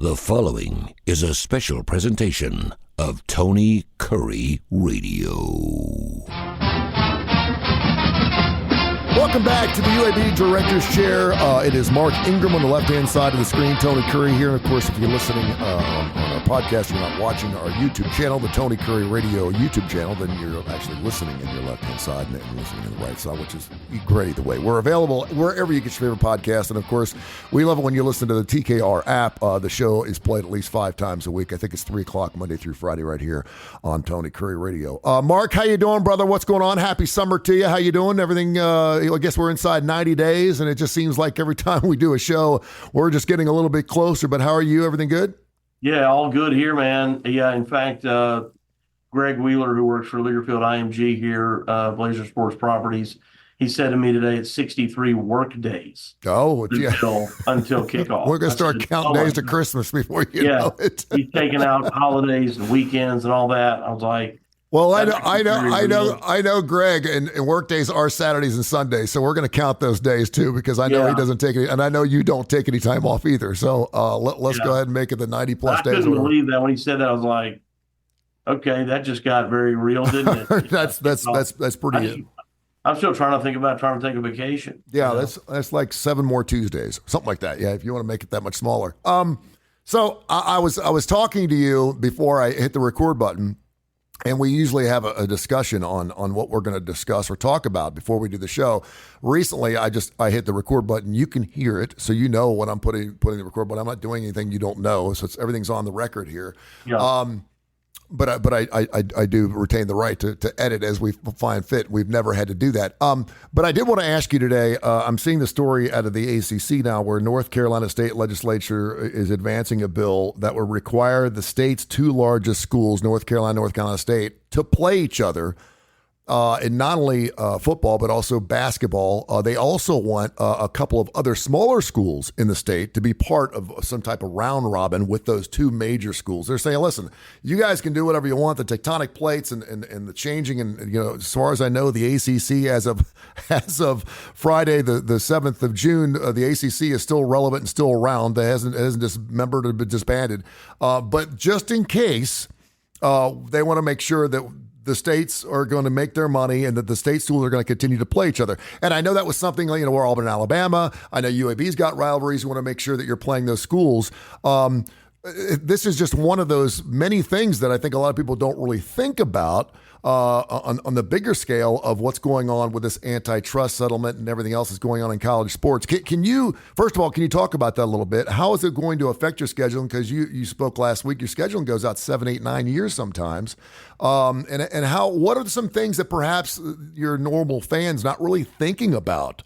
The following is a special presentation of Tony Kurre Radio. Welcome back to the UAB Director's Chair. It is Mark Ingram on the left-hand side of the screen, Tony Kurre here. And, of course, if you're listening on our podcast, you're not watching our YouTube channel, the Tony Kurre Radio YouTube channel, then you're actually listening in your left-hand side and listening in the right side, which is great either way. We're available wherever you get your favorite podcast. And, of course, we love it when you listen to the TKR app. The show is played at least 5 times a week. I think it's 3 o'clock Monday through Friday right here on Tony Kurre Radio. Mark, how you doing, brother? What's going on? Happy summer to you. How you doing? Everything, I guess we're inside 90 days, and it just seems like every time we do a show, we're just getting a little bit closer. But how are you? Everything good? Yeah, all good here, man. Yeah, in fact, Greg Wheeler, who works for Learfield IMG here, Blazer Sports Properties, he said to me today it's 63 work days. Oh, until kickoff. We're going to start counting days to Christmas before you know it. He's taking out holidays and weekends and all that. I was like, well, I know Greg, and work days are Saturdays and Sundays, so we're going to count those days too, because I know he doesn't take any, and I know you don't take any time off either. So let's go ahead and make it the 90 plus days. I couldn't believe that when he said that. I was like, okay, that just got very real, didn't it? that's pretty. I'm still trying to take a vacation. Yeah, that's like 7 more Tuesdays, something like that. Yeah, if you want to make it that much smaller. So I was talking to you before I hit the record button. And we usually have a discussion on what we're going to discuss or talk about before we do the show. Recently, I hit the record button. You can hear it, so you know when I'm putting the record button. I'm not doing anything you don't know, so everything's on the record here. Yeah. But I do retain the right to edit as we find fit. We've never had to do that. But I did want to ask you today, I'm seeing the story out of the ACC now where North Carolina State Legislature is advancing a bill that will require the state's 2 largest schools, North Carolina State, to play each other in not only football, but also basketball. They also want a couple of other smaller schools in the state to be part of some type of round robin with those 2 major schools. They're saying, listen, you guys can do whatever you want. The tectonic plates and the changing, and as far as I know, the ACC as of Friday, the 7th of June, the ACC is still relevant and still around. It hasn't dismembered or been disbanded. But just in case, they want to make sure that the states are going to make their money and that the state schools are going to continue to play each other. And I know that was something, we're Auburn, Alabama. I know UAB's got rivalries. You want to make sure that you're playing those schools. This is just one of those many things that I think a lot of people don't really think about on the bigger scale of what's going on with this antitrust settlement and everything else that's going on in college sports. Can you, first of all, talk about that a little bit? How is it going to affect your scheduling? Because you spoke last week, your scheduling goes out 7, 8, 9 years sometimes. And what are some things that perhaps your normal fans not really thinking about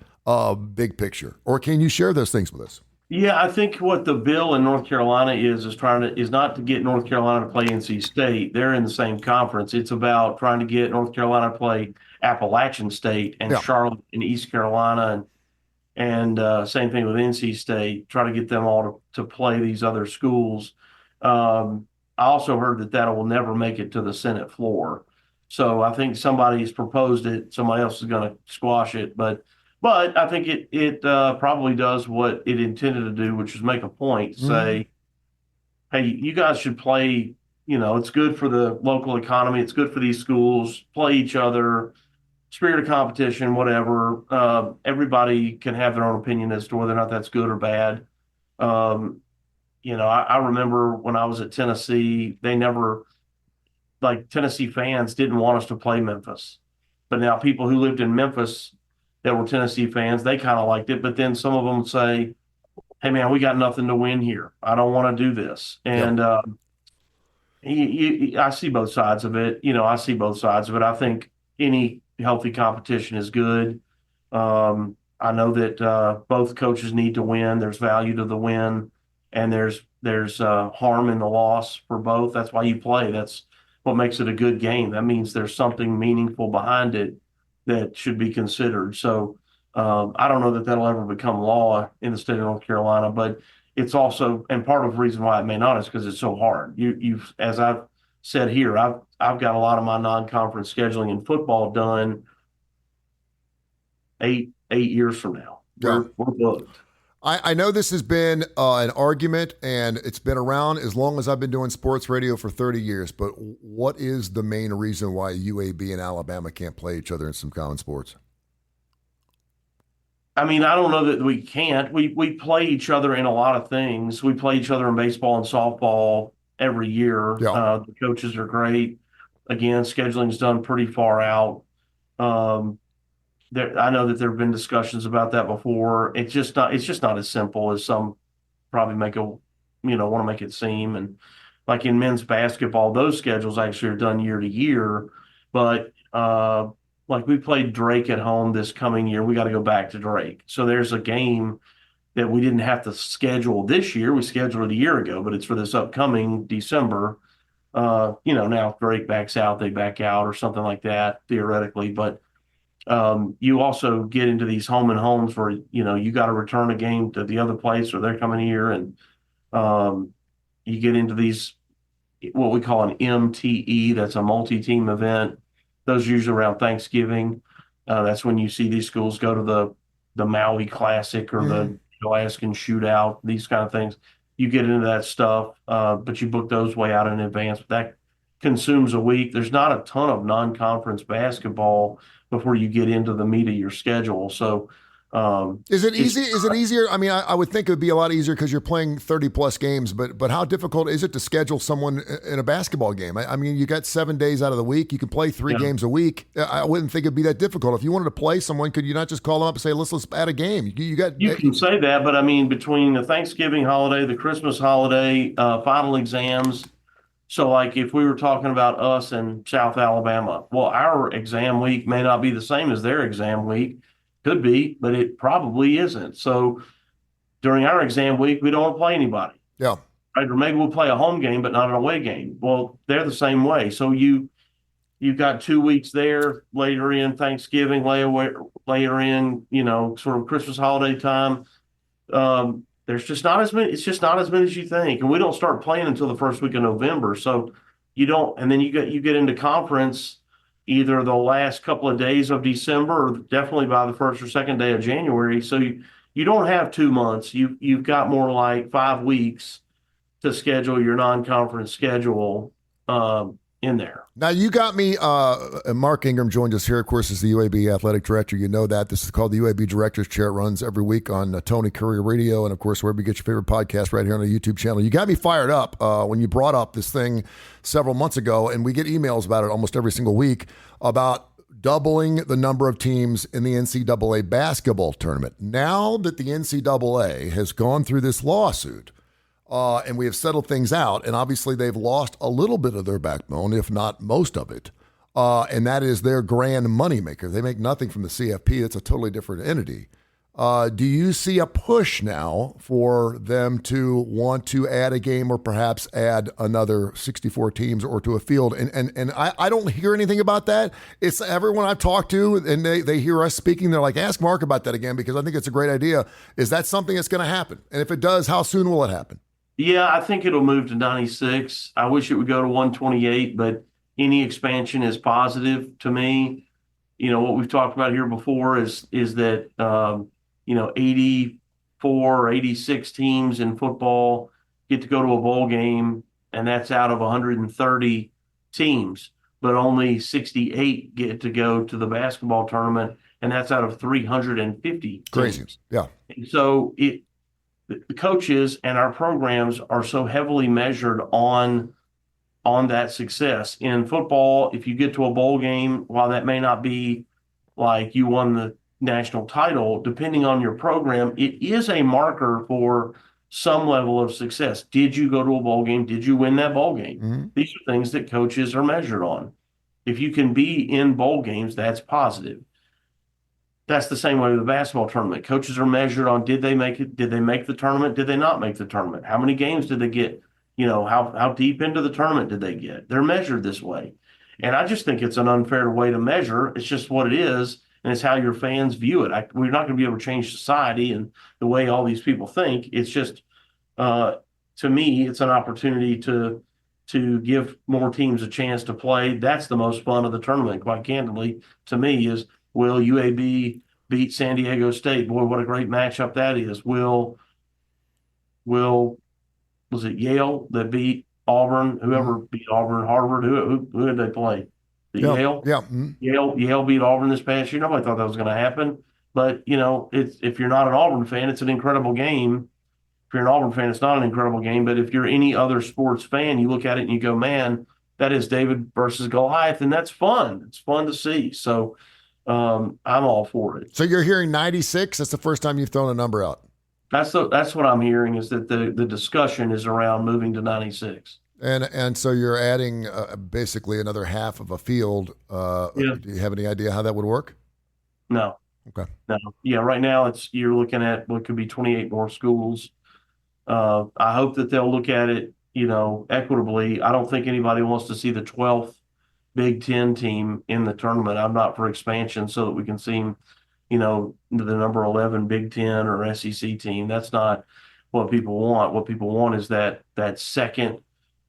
big picture? Or can you share those things with us? Yeah, I think what the bill in North Carolina is not to get North Carolina to play NC State. They're in the same conference. It's about trying to get North Carolina to play Appalachian State and Charlotte and East Carolina, and same thing with NC State. Try to get them all to play these other schools. I also heard that will never make it to the Senate floor. So I think somebody's proposed it. Somebody else is going to squash it, But I think it probably does what it intended to do, which is make a point, say, hey, you guys should play, it's good for the local economy. It's good for these schools, play each other, spirit of competition, whatever. Everybody can have their own opinion as to whether or not that's good or bad. I remember when I was at Tennessee, Tennessee fans didn't want us to play Memphis. But now people who lived in Memphis that were Tennessee fans, they kind of liked it. But then some of them would say, hey, man, we got nothing to win here. I don't want to do this. And I see both sides of it. I think any healthy competition is good. I know that both coaches need to win. There's value to the win, and there's harm in the loss for both. That's why you play. That's what makes it a good game. That means there's something meaningful behind it that should be considered. So I don't know that that'll ever become law in the state of North Carolina, but it's also, and part of the reason why it may not is because it's so hard. You've, as I've said here, I've got a lot of my non-conference scheduling in football done eight years from now. We're booked. I know this has been an argument, and it's been around as long as I've been doing sports radio for 30 years, but what is the main reason why UAB and Alabama can't play each other in some common sports? I mean, I don't know that we can't. We play each other in a lot of things. We play each other in baseball and softball every year. Yeah. The coaches are great. Again, scheduling's done pretty far out. I know that there have been discussions about that before. It's just not as simple as some probably want to make it seem. And like in men's basketball, those schedules actually are done year to year. But like we played Drake at home this coming year, we got to go back to Drake. So there's a game that we didn't have to schedule this year. We scheduled it a year ago, but it's for this upcoming December. Now if Drake backs out, they back out or something like that, theoretically. But you also get into these home and homes where, you got to return a game to the other place or they're coming here. And you get into these, what we call an MTE, that's a multi-team event. Those are usually around Thanksgiving. That's when you see these schools go to the Maui Classic or the Alaskan Shootout, these kind of things. You get into that stuff, but you book those way out in advance. That consumes a week. There's not a ton of non-conference basketball before you get into the meat of your schedule. So is it easy? Is it easier? I mean, I would think it would be a lot easier because you're playing 30 plus games, but how difficult is it to schedule someone in a basketball game? I mean, you got 7 days out of the week. You can play 3 games a week. I wouldn't think it'd be that difficult. If you wanted to play someone, could you not just call them up and say, let's add a game? You can say that, but I mean, between the Thanksgiving holiday, the Christmas holiday, final exams. So like if we were talking about us in South Alabama, well, our exam week may not be the same as their exam week. Could be, but it probably isn't. So during our exam week, we don't want to play anybody. Yeah. Right? Or maybe we'll play a home game, but not an away game. Well, they're the same way. So you've got 2 weeks there, later in Thanksgiving, later in, sort of Christmas holiday time. There's just not as many. It's just not as many as you think. And we don't start playing until the first week of November. So you don't, and then you get into conference either the last couple of days of December or definitely by the first or second day of January. So you don't have 2 months. You've got more like 5 weeks to schedule your non-conference schedule in there. Now you got me. Mark Ingram joined us here, of course, as the UAB athletic director. You know that this is called the UAB Director's Chair. It runs every week on Tony Kurre Radio, and of course, wherever you get your favorite podcast, right here on the YouTube channel. You got me fired up when you brought up this thing several months ago, and we get emails about it almost every single week about doubling the number of teams in the NCAA basketball tournament. Now that the NCAA has gone through this lawsuit. And we have settled things out, and obviously they've lost a little bit of their backbone, if not most of it, and that is their grand moneymaker. They make nothing from the CFP. It's a totally different entity. Do you see a push now for them to want to add a game or perhaps add another 64 teams or to a field? And I don't hear anything about that. It's everyone I've talked to, and they hear us speaking. They're like, ask Mark about that again because I think it's a great idea. Is that something that's going to happen? And if it does, how soon will it happen? Yeah, I think it'll move to 96. I wish it would go to 128, but any expansion is positive to me. What we've talked about here before is that 84 or 86 teams in football get to go to a bowl game, and that's out of 130 teams, but only 68 get to go to the basketball tournament, and that's out of 350 teams. Crazy. Yeah. And so the coaches and our programs are so heavily measured on that success. In football, if you get to a bowl game, while that may not be like you won the national title, depending on your program, it is a marker for some level of success. Did you go to a bowl game? Did you win that bowl game? Mm-hmm. These are things that coaches are measured on. If you can be in bowl games, that's positive. That's the same way with the basketball tournament. Coaches are measured on, did they make it? Did they make the tournament? Did they not make the tournament? How many games did they get? How deep into the tournament did they get? They're measured this way. And I just think it's an unfair way to measure. It's just what it is, and it's how your fans view it. We're not going to be able to change society and the way all these people think. It's just, to me, it's an opportunity to give more teams a chance to play. That's the most fun of the tournament, quite candidly, to me, is will UAB beat San Diego State. Boy, what a great matchup that is. Will was it Yale that beat Auburn? Whoever beat Auburn, Harvard, who did they play? Yale? Yeah. Yale beat Auburn this past year. Nobody thought that was going to happen. But, it's if you're not an Auburn fan, it's an incredible game. If you're an Auburn fan, it's not an incredible game. But if you're any other sports fan, you look at it and you go, man, that is David versus Goliath, and that's fun. It's fun to see. So I'm all for it. So you're hearing 96? That's the first time you've thrown a number out. That's what I'm hearing, is that the discussion is around moving to 96. And so you're adding basically another half of a field. Yeah. Do you have any idea how that would work? No. Okay. No. Yeah, right now you're looking at what could be 28 more schools. I hope that they'll look at it, equitably. I don't think anybody wants to see the 12th Big Ten team in the tournament. I'm not for expansion so that we can see, the number 11 Big Ten or SEC team. That's not what people want. What people want is that second,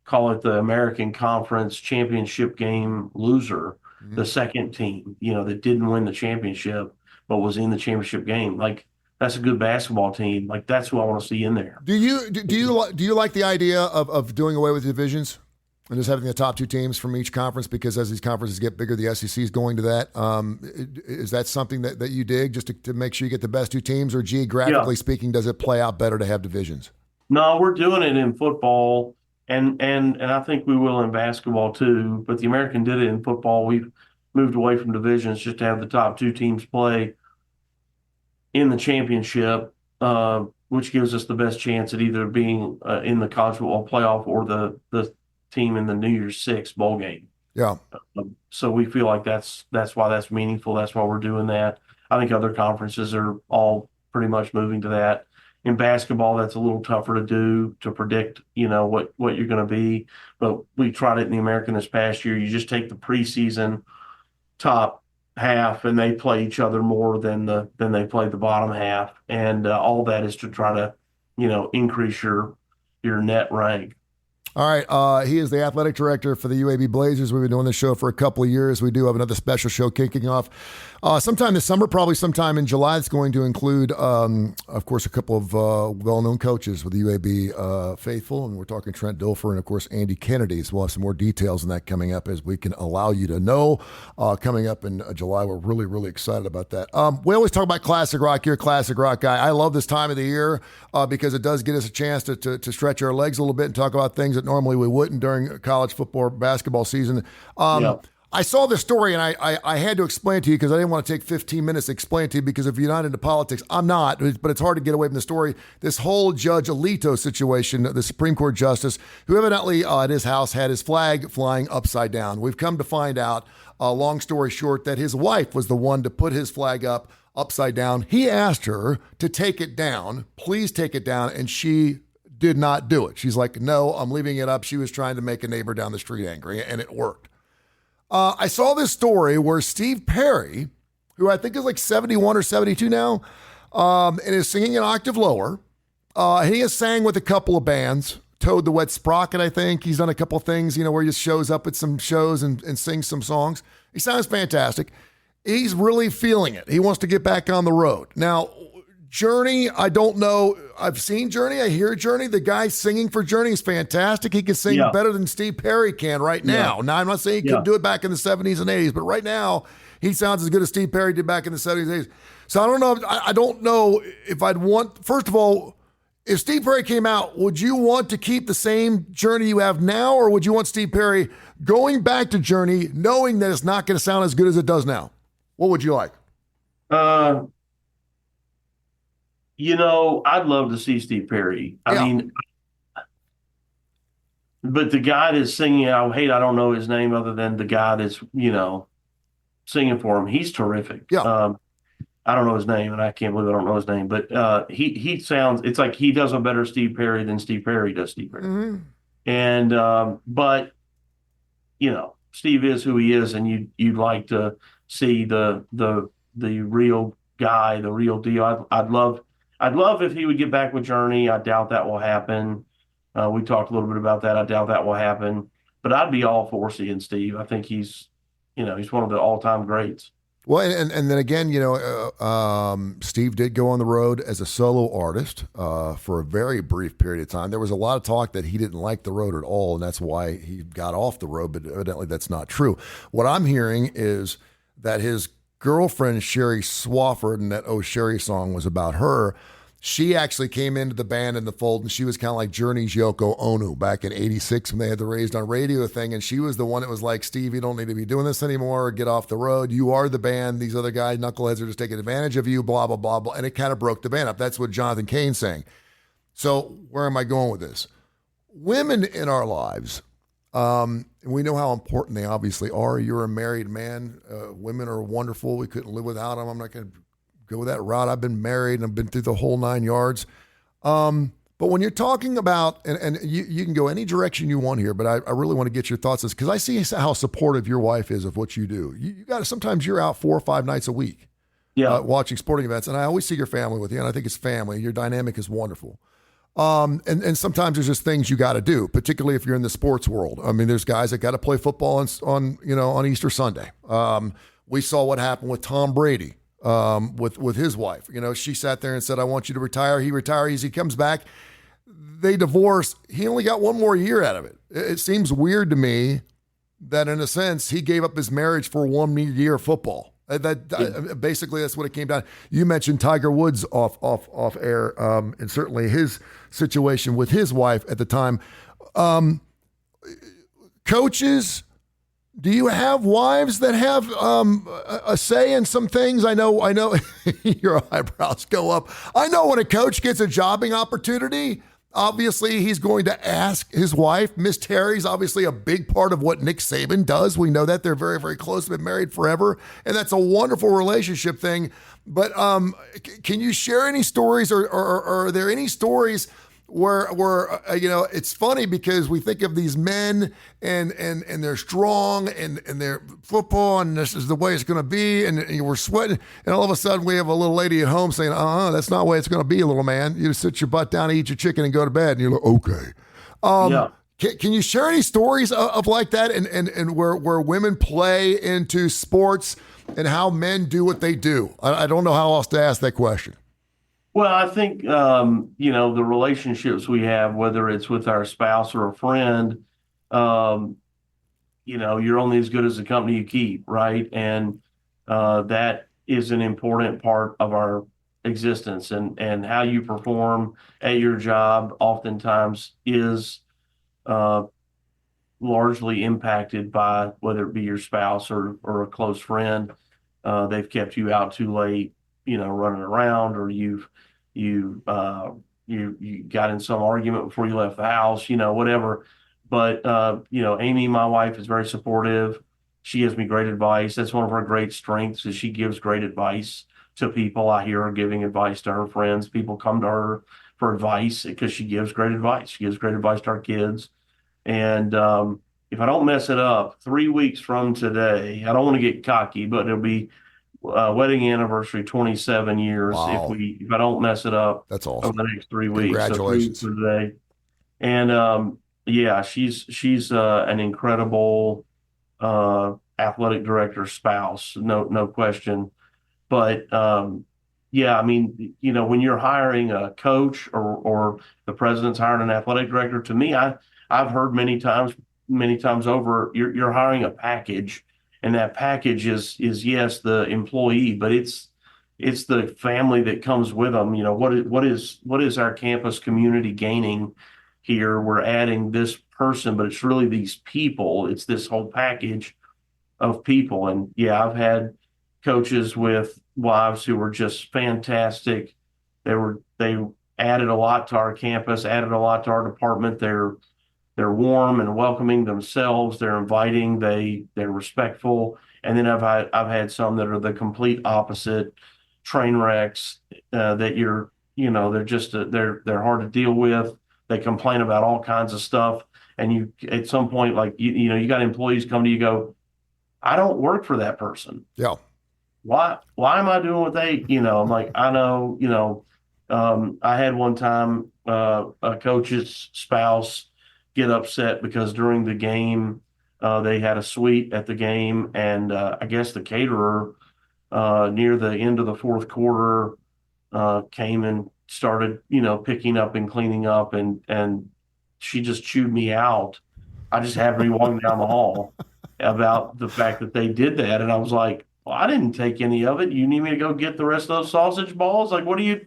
call it the American Conference championship game loser, the second team, that didn't win the championship but was in the championship game. Like, that's a good basketball team. Like, that's who I want to see in there. Do you like the idea of doing away with divisions and just having the top two teams from each conference? Because as these conferences get bigger, the SEC is going to that. Is that something that you dig, just to make sure you get the best two teams? Or geographically speaking, does it play out better to have divisions? No, we're doing it in football, and I think we will in basketball too. But the American did it in football. We've moved away from divisions just to have the top two teams play in the championship, which gives us the best chance at either being in the college football playoff or the team in the New Year's Six bowl game. Yeah. So we feel like that's why that's meaningful. That's why we're doing that. I think other conferences are all pretty much moving to that. In basketball, that's a little tougher to do, to predict, what you're going to be. But we tried it in the American this past year. You just take the preseason top half, and they play each other more than they play the bottom half, and all that is to try to increase your net rank. All right. He is the athletic director for the UAB Blazers. We've been doing this show for a couple of years. We do have another special show kicking off sometime this summer, probably sometime in July. It's going to include, of course, a couple of well-known coaches with the UAB faithful, and we're talking Trent Dilfer and, of course, Andy Kennedy. So we'll have some more details on that coming up, as we can allow you to know. Coming up in July, we're really, really excited about that. We always talk about classic rock. You're a classic rock guy. I love this time of the year because it does get us a chance to stretch our legs a little bit and talk about things that normally we wouldn't during college football or basketball season. I saw this story, and I had to explain it to you because I didn't want to take 15 minutes to explain it to you, because if you're not into politics, I'm not, but it's hard to get away from the story. This whole Judge Alito situation, the Supreme Court justice, who evidently at his house had his flag flying upside down. We've come to find out, long story short, that his wife was the one to put his flag up upside down. He asked her to take it down, please take it down, and she did not do it. She's like, no, I'm leaving it up. She was trying to make a neighbor down the street angry, and it worked. I saw this story where Steve Perry, who I think is like 71 or 72 now, and is singing an octave lower. He has sang with a couple of bands, Toad the Wet Sprocket, I think. He's done a couple of things, where he just shows up at some shows and sings some songs. He sounds fantastic. He's really feeling it. He wants to get back on the road. Now, Journey, I don't know. I've seen Journey. I hear Journey. The guy singing for Journey is fantastic. He can sing better than Steve Perry can right now. Now, I'm not saying he couldn't do it back in the 70s and 80s, but right now, he sounds as good as Steve Perry did back in the 70s and 80s. So I don't know. I don't know if I'd want, first of all, if Steve Perry came out, would you want to keep the same Journey you have now, or would you want Steve Perry going back to Journey, knowing that it's not going to sound as good as it does now? What would you like? I'd love to see Steve Perry. I mean, but the guy that's singing, I don't know his name other than the guy that's, singing for him. He's terrific. Yeah. I don't know his name, and I can't believe I don't know his name, but he sounds, it's like he does a better Steve Perry than Steve Perry does Steve Perry. Mm-hmm. And, but, Steve is who he is, and you'd like to see the real guy, the real deal. I'd love if he would get back with Journey. I doubt that will happen. We talked a little bit about that. I doubt that will happen. But I'd be all for seeing Steve. I think he's one of the all-time greats. Well, and then again, Steve did go on the road as a solo artist for a very brief period of time. There was a lot of talk that he didn't like the road at all, and that's why he got off the road, but evidently that's not true. What I'm hearing is that his girlfriend, Sherry Swafford, and that Oh Sherry song was about her. She actually came into the band in the fold, and she was kind of like Journey's Yoko Ono back in '86 when they had the Raised on Radio thing. And she was the one that was like, Steve, you don't need to be doing this anymore. Get off the road. You are the band. These other guys, knuckleheads, are just taking advantage of you, blah, blah, blah, blah. And it kind of broke the band up. That's what Jonathan Cain's saying. So where am I going with this? Women in our lives, we know how important they obviously are. You're a married man. Women are wonderful. We couldn't live without them. I'm not going to go that route. I've been married and I've been through the whole 9 yards. But when you're talking about, and you can go any direction you want here, but I really want to get your thoughts on this because I see how supportive your wife is of what you do. You got to, sometimes you're out 4 or 5 nights a week watching sporting events. And I always see your family with you. And I think it's family. Your dynamic is wonderful. And sometimes there's just things you got to do, particularly if you're in the sports world. I mean, there's guys that got to play football on Easter Sunday. We saw what happened with Tom Brady. With his wife, she sat there and said, I want you to retire. He retires. He comes back. They divorce. He only got 1 more year out of it. It seems weird to me that in a sense, he gave up his marriage for 1 year of football. Basically, that's what it came down. You mentioned Tiger Woods off air, and certainly his situation with his wife at the time. Coaches, do you have wives that have a say in some things? I know your eyebrows go up. I know when a coach gets a jobbing opportunity, obviously he's going to ask his wife. Miss Terry's obviously a big part of what Nick Saban does. We know that. They're very, very close, been married forever, and that's a wonderful relationship thing. But can you share any stories, or are there any stories where it's funny because we think of these men and they're strong and they're football and this is the way it's going to be and we're sweating and all of a sudden we have a little lady at home saying, that's not the way it's going to be, little man. You just sit your butt down, eat your chicken and go to bed. And you're like, okay. Can you share any stories of like that and where women play into sports and how men do what they do? I don't know how else to ask that question. Well, I think, the relationships we have, whether it's with our spouse or a friend, you're only as good as the company you keep, right? And that is an important part of our existence, and how you perform at your job oftentimes is largely impacted by whether it be your spouse or a close friend. They've kept you out too late, running around, or you got in some argument before you left the house, whatever. But, Amy, my wife, is very supportive. She gives me great advice. That's one of her great strengths, is she gives great advice to people. I hear her giving advice to her friends. People come to her for advice because she gives great advice. She gives great advice to our kids. And if I don't mess it up, 3 weeks from today, I don't want to get cocky, but it'll be wedding anniversary, 27 years. Wow. If I don't mess it up, that's awesome. Over the next 3 weeks. Congratulations. So 3 weeks today. And she's an incredible athletic director spouse, no question. But when you're hiring a coach or the president's hiring an athletic director, to me, I've heard many times over, you're hiring a package. And that package is yes, the employee, but it's the family that comes with them. What is our campus community gaining here? We're adding this person, but it's really these people. It's this whole package of people. And yeah, I've had coaches with wives who were just fantastic. They added a lot to our campus, added a lot to our department. They're warm and welcoming themselves. They're inviting. They're respectful. And then I've had some that are the complete opposite, train wrecks. That they're just they're hard to deal with. They complain about all kinds of stuff. And you at some point, like you got employees come to you, go, I don't work for that person. Yeah. Why am I doing what they? I'm like, I know. I had one time a coach's spouse get upset because during the game they had a suite at the game, and I guess the caterer near the end of the fourth quarter, came and started, picking up and cleaning up, and she just chewed me out. I just happened to be walking down the hall about the fact that they did that, and I was like, "Well, I didn't take any of it. You need me to go get the rest of those sausage balls? Like, what do you?"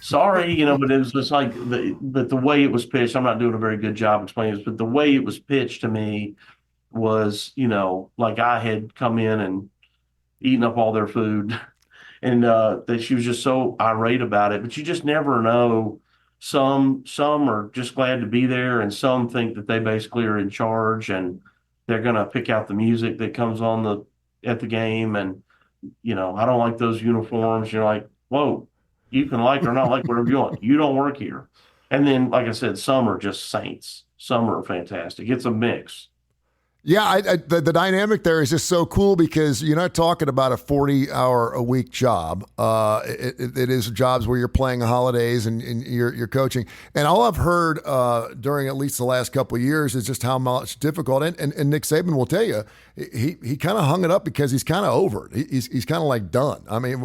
Sorry, but it was just like but the way it was pitched. I'm not doing a very good job explaining this, but the way it was pitched to me was, like I had come in and eaten up all their food, and that she was just so irate about it. But you just never know. Some are just glad to be there, and some think that they basically are in charge, and they're gonna pick out the music that comes on at the game. And I don't like those uniforms. You're like, whoa, you can like or not like whatever you want. You don't work here. And then, like I said, some are just saints. Some are fantastic. It's a mix. Yeah, the dynamic there is just so cool because you're not talking about a 40-hour-a-week job. It is jobs where you're playing holidays and you're coaching. And all I've heard during at least the last couple of years is just how much difficult. And Nick Saban will tell you, he kind of hung it up because he's kind of over it. He's kind of like done. I mean,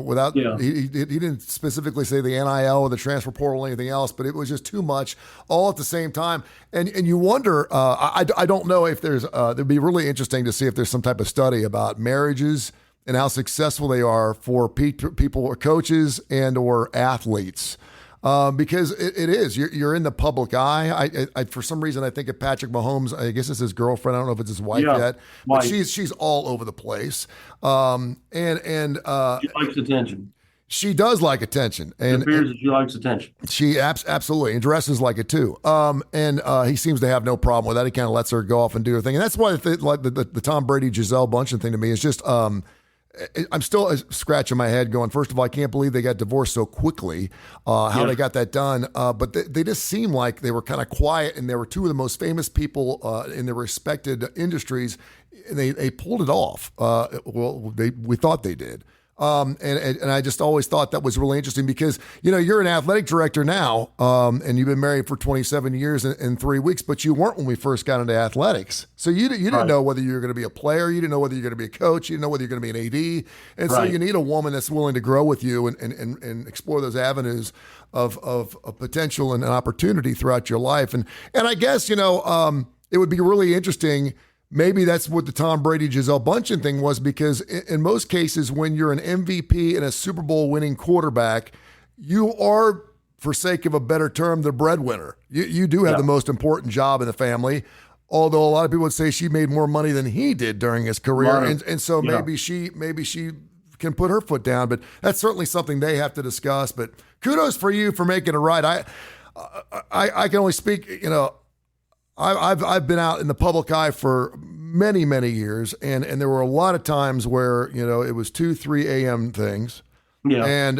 he didn't specifically say the NIL or the transfer portal or anything else, but it was just too much all at the same time. And you wonder, I don't know if there'd be really interesting to see if there's some type of study about marriages and how successful they are for people or coaches and or athletes. Because it is, you're in the public eye. I for some reason, I think of Patrick Mahomes. I guess it's his girlfriend. I don't know if it's his wife yet, but she's all over the place. And she likes attention. She does like attention, and it appears that she likes attention. She absolutely, and dresses like it too. And he seems to have no problem with that. He kind of lets her go off and do her thing, and that's why the Tom Brady Giselle Bundchen thing to me is just. I'm still scratching my head going, first of all, I can't believe they got divorced so quickly, how they got that done. But they just seemed like they were kind of quiet, and they were two of the most famous people in their respected industries. And they pulled it off. We thought they did. And I just always thought that was really interesting because, you're an athletic director now, and you've been married for 27 years and 3 weeks, but you weren't when we first got into athletics. So you didn't know whether you were going to be a player. You didn't know whether you're going to be a coach. You didn't know whether you're going to be an AD. And so you need a woman that's willing to grow with you and explore those avenues of potential and opportunity throughout your life. And I guess, it would be really interesting. Maybe that's what the Tom Brady Giselle Bundchen thing was, because in most cases, when you're an MVP and a Super Bowl winning quarterback, you are, for sake of a better term, the breadwinner. You do have the most important job in the family, although a lot of people would say she made more money than he did during his career. And so maybe she can put her foot down, but that's certainly something they have to discuss. But kudos for you for making it right. I can only speak, I've been out in the public eye for many, many years, and there were a lot of times where, it was 2, 3 a.m. things. Yeah. And,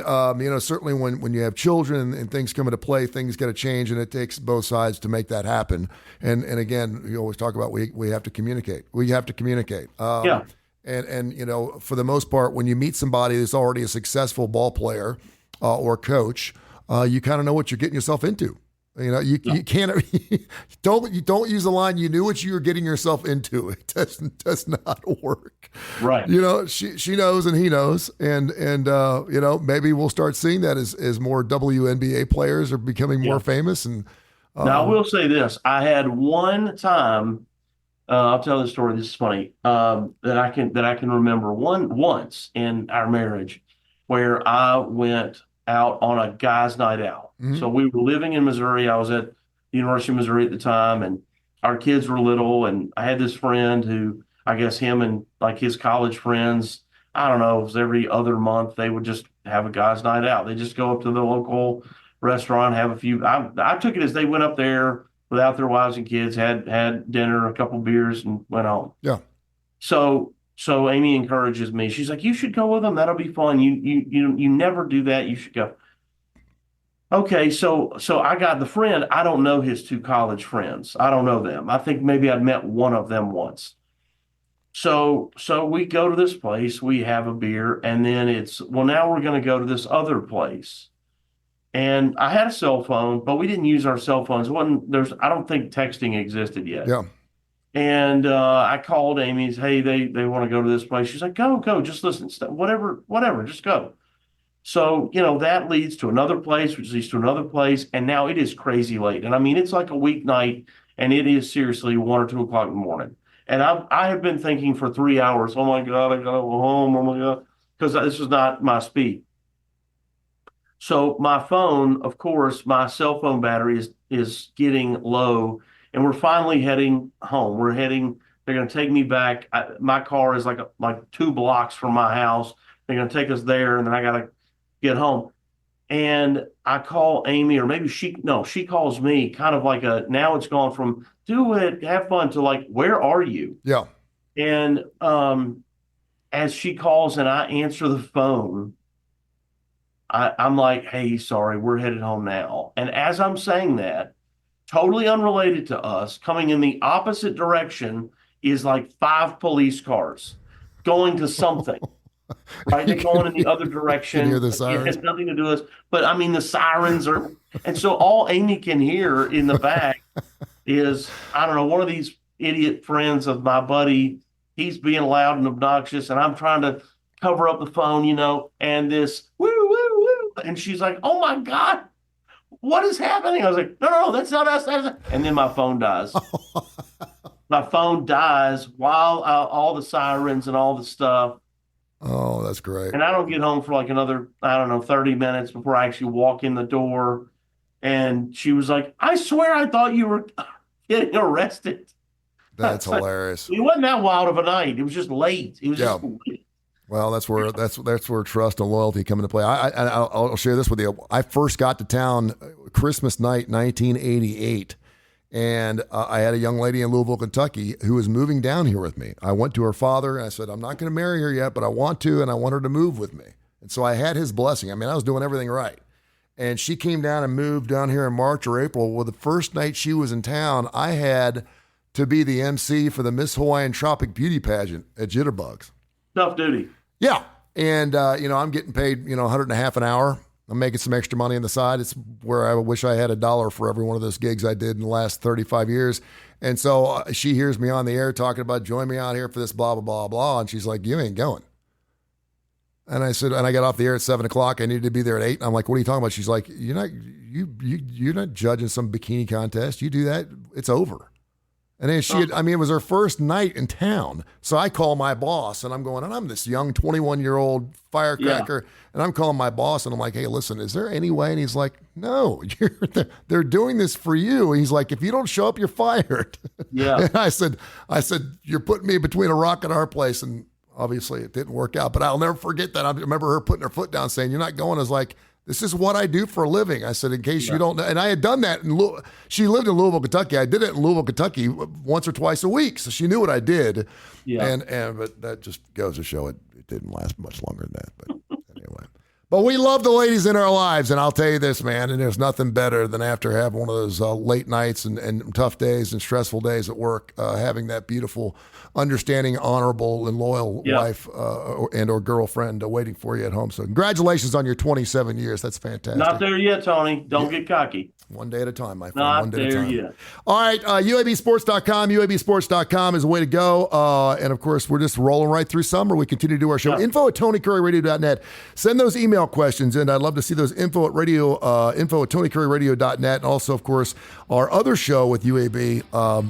certainly when you have children and things come into play, things got to change, and it takes both sides to make that happen. And again, you always talk about we have to communicate. We have to communicate. And for the most part, when you meet somebody that's already a successful ball player or coach, you kind of know what you're getting yourself into. You can't don't use the line, you knew what you were getting yourself into. It does not work. Right. She knows and he knows. And maybe we'll start seeing that as more WNBA players are becoming more famous. And now I will say this. I had one time, I'll tell this story, this is funny, that I can remember once in our marriage where I went out on a guy's night out. Mm-hmm. So we were living in Missouri. I was at the University of Missouri at the time, and our kids were little. And I had this friend who, I guess him and like his college friends, I don't know, it was every other month, they would just have a guy's night out. They just go up to the local restaurant, have a few. I took it as they went up there without their wives and kids, had dinner, a couple beers, and went home. Yeah. So Amy encourages me. She's like, "You should go with them. That'll be fun. You never do that. You should go." Okay, so I got the friend. I don't know his 2 college friends. I don't know them. I think maybe I'd met one of them once. So we go to this place. We have a beer, and then now we're going to go to this other place. And I had a cell phone, but we didn't use our cell phones. I don't think texting existed yet. Yeah. And I called Amy and said, hey, they want to go to this place. She's like, go, just listen, whatever, just go. So, that leads to another place, which leads to another place. And now it is crazy late. And I mean, it's like a weeknight and it is seriously 1 or 2 o'clock in the morning. And I have been thinking for 3 hours, oh my God, I got to go home. Oh my God. Because this is not my speed. So my phone, of course, my cell phone battery is getting low and we're finally heading home. They're going to take me back. My car is like 2 blocks from my house. They're going to take us there and then I got to get home. And I call Amy, or maybe she calls me, kind of like now it's gone from do it, have fun to like, where are you? Yeah. And as she calls and I answer the phone, I'm like, hey, sorry, we're headed home now. And as I'm saying that, totally unrelated to us, coming in the opposite direction is like 5 police cars going to something. Right? They're going in the other direction. Hear the sirens. It has nothing to do with us. But I mean, the sirens are. And so all Amy can hear in the back is, I don't know, one of these idiot friends of my buddy. He's being loud and obnoxious. And I'm trying to cover up the phone, and this woo, woo, woo. And she's like, oh my God, what is happening? I was like, no, that's not us. And then my phone dies. My phone dies while all the sirens and all the stuff. Oh, that's great. And I don't get home for like another, 30 minutes before I actually walk in the door. And she was like, I swear I thought you were getting arrested. That's hilarious. It wasn't that wild of a night. It was just late. It was just late. Well, that's where trust and loyalty come into play. I'll share this with you. I first got to town Christmas night, 1988. And I had a young lady in Louisville, Kentucky, who was moving down here with me. I went to her father and I said, I'm not going to marry her yet, but I want to, and I want her to move with me. And so I had his blessing. I mean, I was doing everything right. And she came down and moved down here in March or April. Well, the first night she was in town, I had to be the MC for the Miss Hawaiian Tropic Beauty Pageant at Jitterbugs. Tough duty. Yeah. And, I'm getting paid, $150 an hour. I'm making some extra money on the side. It's where I wish I had $1 for every one of those gigs I did in the last 35 years. And so she hears me on the air talking about join me out here for this blah, blah, blah, blah. And she's like, you ain't going. And I said, and I got off the air at 7:00. I needed to be there at 8. And I'm like, what are you talking about? She's like, you're not judging some bikini contest. You do that, it's over. And then it was her first night in town. So I call my boss and I'm going, and I'm this young 21-year-old firecracker. Yeah. And I'm calling my boss and I'm like, hey, listen, is there any way? And he's like, no, they're doing this for you. And he's like, if you don't show up, you're fired. Yeah. And I said, you're putting me between a rock and a hard place. And obviously it didn't work out, but I'll never forget that. I remember her putting her foot down saying, you're not going. I was like, this is what I do for a living. I said, in case you don't know. And I had done that. She lived in Louisville, Kentucky. I did it in Louisville, Kentucky once or twice a week. So she knew what I did. Yeah. But that just goes to show it didn't last much longer than that. But anyway. But we love the ladies in our lives. And I'll tell you this, man, and there's nothing better than after having one of those late nights and tough days and stressful days at work, having that beautiful, understanding, honorable, and loyal wife and or girlfriend waiting for you at home. So congratulations on your 27 years. That's fantastic. Not there yet, Tony. Don't get cocky. One day at a time, my friend. Not one day at a time. Yet. All right, UABsports.com. UABsports.com is the way to go. And, of course, we're just rolling right through summer. We continue to do our show. info@TonyCurryRadio.net. Send those email questions, and I'd love to see those info@TonyCurryRadio.net. And also, of course, our other show with UAB.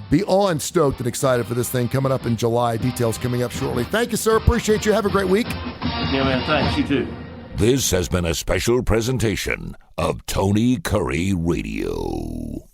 Beyond stoked and excited for this thing coming up in July. Details coming up shortly. Thank you, sir. Appreciate you. Have a great week. Yeah, man. Thanks. You too. This has been a special presentation of Tony Curry Radio.